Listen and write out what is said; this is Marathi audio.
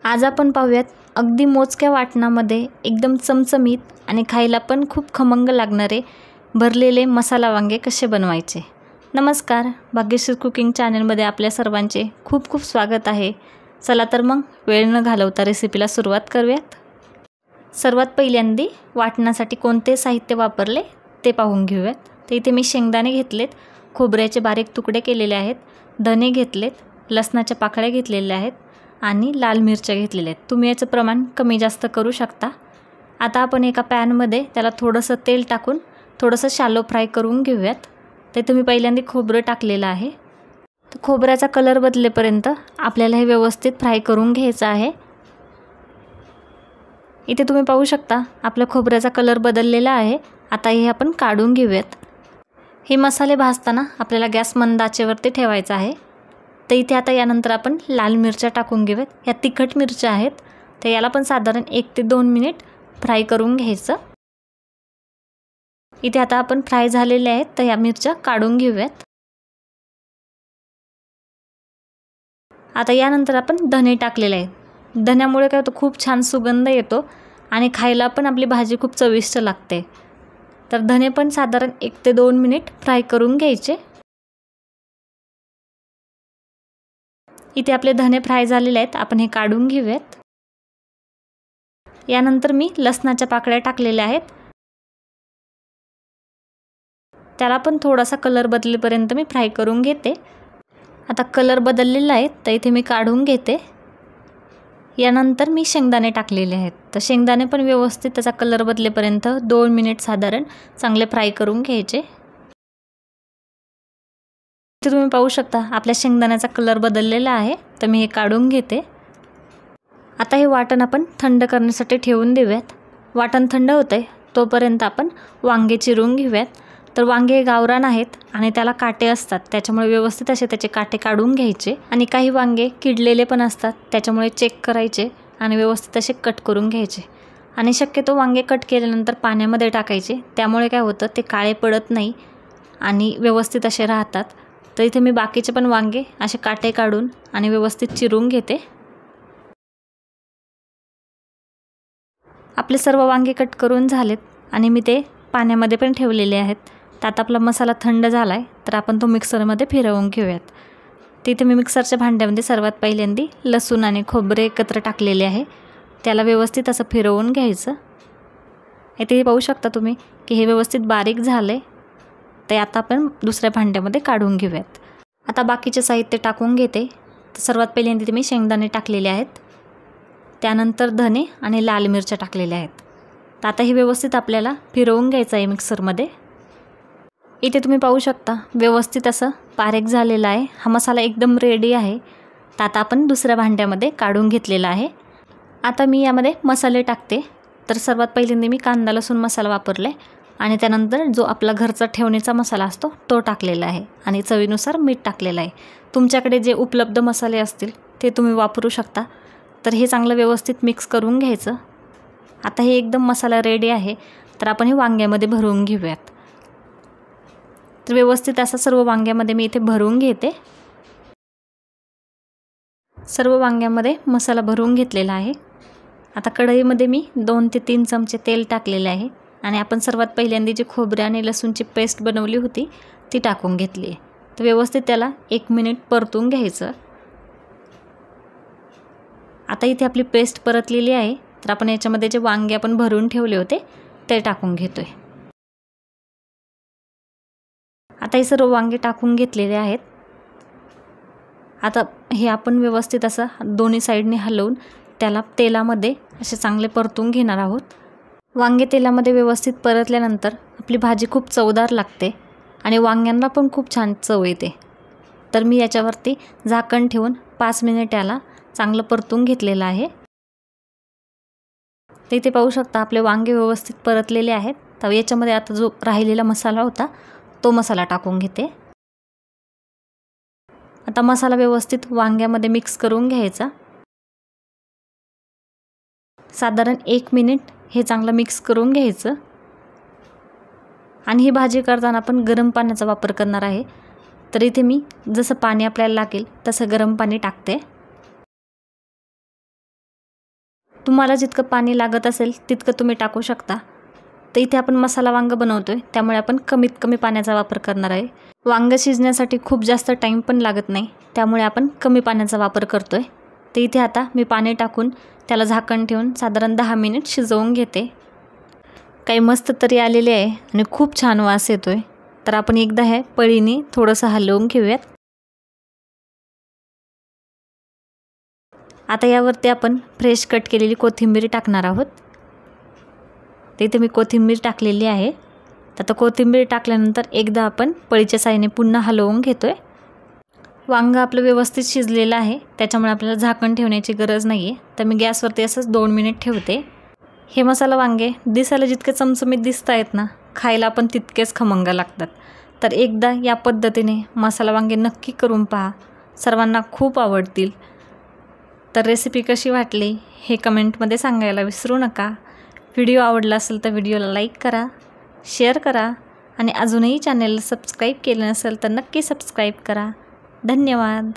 आज आपण पाहूयात अगदी मोजक्या वाटणामध्ये एकदम चमचमीत आणि खायला पण खूप खमंग लागणारे भरलेले मसाला वांगे कसे बनवायचे। नमस्कार, भाग्यश्री कुकिंग चॅनलमध्ये आपल्या सर्वांचे खूप खूप स्वागत आहे। चला तर मग वेळ न घालवता रेसिपीला सुरुवात करूयात। सर्वात पहिल्यांदा वाटणासाठी कोणते साहित्य वापरले ते पाहून घेऊयात। तर इथे मी शेंगदाणे घेतलेत, खोबऱ्याचे बारीक तुकडे केलेले आहेत, धने घेतलेत, लसणाच्या पाकळ्या घेतलेल्या आहेत आणि लाल मिरच्या घेतलेल्या आहेत। तुम्ही याचं प्रमाण कमी जास्त करू शकता। आता आपण एका पॅनमध्ये त्याला थोडंसं तेल टाकून थोडंसं शॅलो फ्राय करून घेऊयात। ते तुम्ही पहिल्यांदा खोबरं टाकलेलं आहे, तर खोबऱ्याचा कलर बदलेपर्यंत आपल्याला हे व्यवस्थित फ्राय करून घ्यायचं आहे। इथे तुम्ही पाहू शकता आपल्या खोबऱ्याचा कलर बदललेला आहे। आता हे आपण काढून घेऊयात। हे मसाले भाजताना आपल्याला गॅस मंद आचेवरती ठेवायचा आहे। तर इथे आता यानंतर आपण लाल मिरच्या टाकून घेऊयात। ह्या तिखट मिरच्या आहेत, तर याला पण साधारण 1 ते 2 मिनिट फ्राय करून घ्यायचं। इथे आता आपण फ्राय झालेले आहेत, तर या मिरच्या काढून घेऊयात। आता यानंतर आपण धने टाकलेले आहेत। धन्यामुळे काय होतं, खूप छान सुगंध येतो आणि खायला पण आपली भाजी खूप चविष्ट लागते। तर धने पण साधारण 1 ते 2 मिनिट फ्राय करून घ्यायचे। इथे आपले धने फ्राय झालेले आहेत, आपण हे काढून घेऊयात। यानंतर मी लसणाच्या पाकळ्या टाकलेल्या आहेत, त्याला पण थोडासा कलर बदलेपर्यंत मी फ्राय करून घेते। आता कलर बदललेला आहे, तर इथे मी काढून घेते। यानंतर मी शेंगदाणे टाकलेले आहेत, तर शेंगदाणे पण व्यवस्थित त्याचा कलर बदलेपर्यंत 2 मिनिट साधारण चांगले फ्राय करून घ्यायचे। इथे तुम्ही पाहू शकता आपल्या शेंगदाण्याचा कलर बदललेला आहे, तर मी हे काढून घेते। आता हे वाटण आपण थंड करण्यासाठी ठेवून देऊयात। वाटण थंड होते तोपर्यंत आपण वांगे चिरून घेऊयात। तर वांगे गावरान आहेत आणि त्याला काटे असतात, त्याच्यामुळे व्यवस्थित असे त्याचे काटे काढून घ्यायचे। आणि काही वांगे किडलेले पण असतात, त्याच्यामुळे चेक करायचे आणि व्यवस्थित असे कट करून घ्यायचे। आणि शक्यतो वांगे कट केल्यानंतर पाण्यामध्ये टाकायचे, त्यामुळे काय होतं ते काळे पडत नाही आणि व्यवस्थित असे राहतात। तर इथे मी बाकीचे पण वांगे असे काटे काढून आणि व्यवस्थित चिरून घेते। आपले सर्व वांगे कट करून झालेत आणि मी ते पाण्यामध्ये पण ठेवलेले आहेत। त्यात आपला मसाला थंड झाला आहे, तर आपण तो मिक्सरमध्ये फिरवून घेऊयात। तिथे मी मिक्सरच्या भांड्यामध्ये सर्वात पहिल्यांदा लसूण आणि खोबरे एकत्र टाकलेले आहे, त्याला व्यवस्थित असं फिरवून घ्यायचं। इथे पाहू शकता तुम्ही की हे व्यवस्थित बारीक झाले। ते आता आपण दुसऱ्या भांड्यामध्ये काढून घेऊयात। आता बाकीचे साहित्य टाकून घेते। तर सर्वात पहिल्यांदा मी शेंगदाणे टाकलेले आहेत, त्यानंतर धने आणि लाल मिरच्या टाकलेल्या आहेत। तर आता हे व्यवस्थित आपल्याला फिरवून घ्यायचं आहे मिक्सरमध्ये। इथे तुम्ही पाहू शकता व्यवस्थित असं बारीक झालेला आहे। हा मसाला एकदम रेडी आहे। तर आता आपण दुसऱ्या भांड्यामध्ये काढून घेतलेला आहे। आता मी यामध्ये मसाले टाकते। तर सर्वात पहिल्यांदा मी कांदा लसूण मसाला वापरला आहे आणि त्यानंतर जो आपला घरचा ठेवणीचा मसाला असतो तो टाकलेला आहे आणि चवीनुसार मीठ टाकलेलं आहे। तुमच्याकडे जे उपलब्ध मसाले असतील ते तुम्ही वापरू शकता। तर हे चांगलं व्यवस्थित मिक्स करून घ्यायचं। आता हे एकदम मसाला रेडी आहे, तर आपण हे वांग्यामध्ये भरून घेऊयात। तर व्यवस्थित असं सर्व वांग्यामध्ये मी इथे भरून घेते। सर्व वांग्यामध्ये मसाला भरून घेतलेला आहे। आता कढईमध्ये मी 2 ते 3 चमचे तेल टाकलेले आहे आणि आपण सर्वात पहिल्यांदा जी खोबरे आणि लसूणची पेस्ट बनवली होती ती टाकून घेतली आहे। तर व्यवस्थित त्याला 1 मिनिट परतून घ्यायचं। आता इथे आपली पेस्ट परतलेली आहे, तर आपण याच्यामध्ये जे वांगे आपण भरून ठेवले होते ते टाकून घेतोय। आता हे सर्व वांगे टाकून घेतलेले आहेत। आता हे आपण व्यवस्थित असं दोन्ही साईडने हलवून त्याला तेलामध्ये असे चांगले परतून घेणार आहोत। वांगे तेलामध्ये व्यवस्थित परतल्यानंतर आपली भाजी खूप चवदार लागते आणि वांग्यांना पण खूप छान चव येते। तर मी याच्यावरती झाकण ठेवून 5 मिनिट याला चांगलं परतून घेतलेलं आहे। तर इथे पाहू शकता आपले वांगे व्यवस्थित परतलेले आहेत। तर याच्यामध्ये आता जो राहिलेला मसाला होता तो मसाला टाकून घेते। आता मसाला व्यवस्थित वांग्यामध्ये मिक्स करून घ्यायचा। साधारण 1 मिनिट हे चांगलं मिक्स करून घ्यायचं। आणि ही भाजी करताना आपण गरम पाण्याचा वापर करणार आहे, तर इथे मी जसं पाणी आपल्याला लागेल तसं गरम पाणी टाकते। तुम्हाला जितकं पाणी लागत असेल तितकं तुम्ही टाकू शकता। तर इथे आपण मसाला वांगं बनवतो आहे, त्यामुळे आपण कमीत कमी पाण्याचा वापर करणार आहे। वांगं शिजण्यासाठी खूप जास्त टाईम पण लागत नाही, त्यामुळे आपण कमी पाण्याचा वापर करतो आहे। तर इथे आता मी पाणी टाकून त्याला झाकण ठेवून साधारण 10 मिनिट शिजवून घेते। काही मस्त तरी आलेले आहे आणि खूप छान वास येतो आहे। तर आपण एकदा हे पळीने थोडंसं हलवून घेऊयात। आता यावरती आपण फ्रेश कट केलेली कोथिंबीर टाकणार आहोत। तर इथे मी कोथिंबीर टाकलेली आहे। आता कोथिंबीर टाकल्यानंतर एकदा आपण पळीच्या साहाय्याने पुन्हा हलवून घेतो आहे। वांगं आपलं व्यवस्थित शिजलेलं आहे, त्याच्यामुळे आपल्याला झाकण ठेवण्याची गरज नाही आहे। तर मी गॅसवरती असंच 2 मिनिट ठेवते। हे मसाला वांगे दिसायला जितके चमचमीत दिसत आहेत ना, खायला पण तितकेच खमंग लागतात। तर एकदा या पद्धतीने मसाला वांगे नक्की करून पहा, सर्वांना खूप आवडतील। तर रेसिपी कशी वाटली हे कमेंटमध्ये सांगायला विसरू नका। व्हिडिओ आवडला असेल तर व्हिडिओला लाईक करा, शेअर करा आणि अजूनही चॅनलला सबस्क्राईब केलं नसेल तर नक्की सबस्क्राईब करा। धन्यवाद।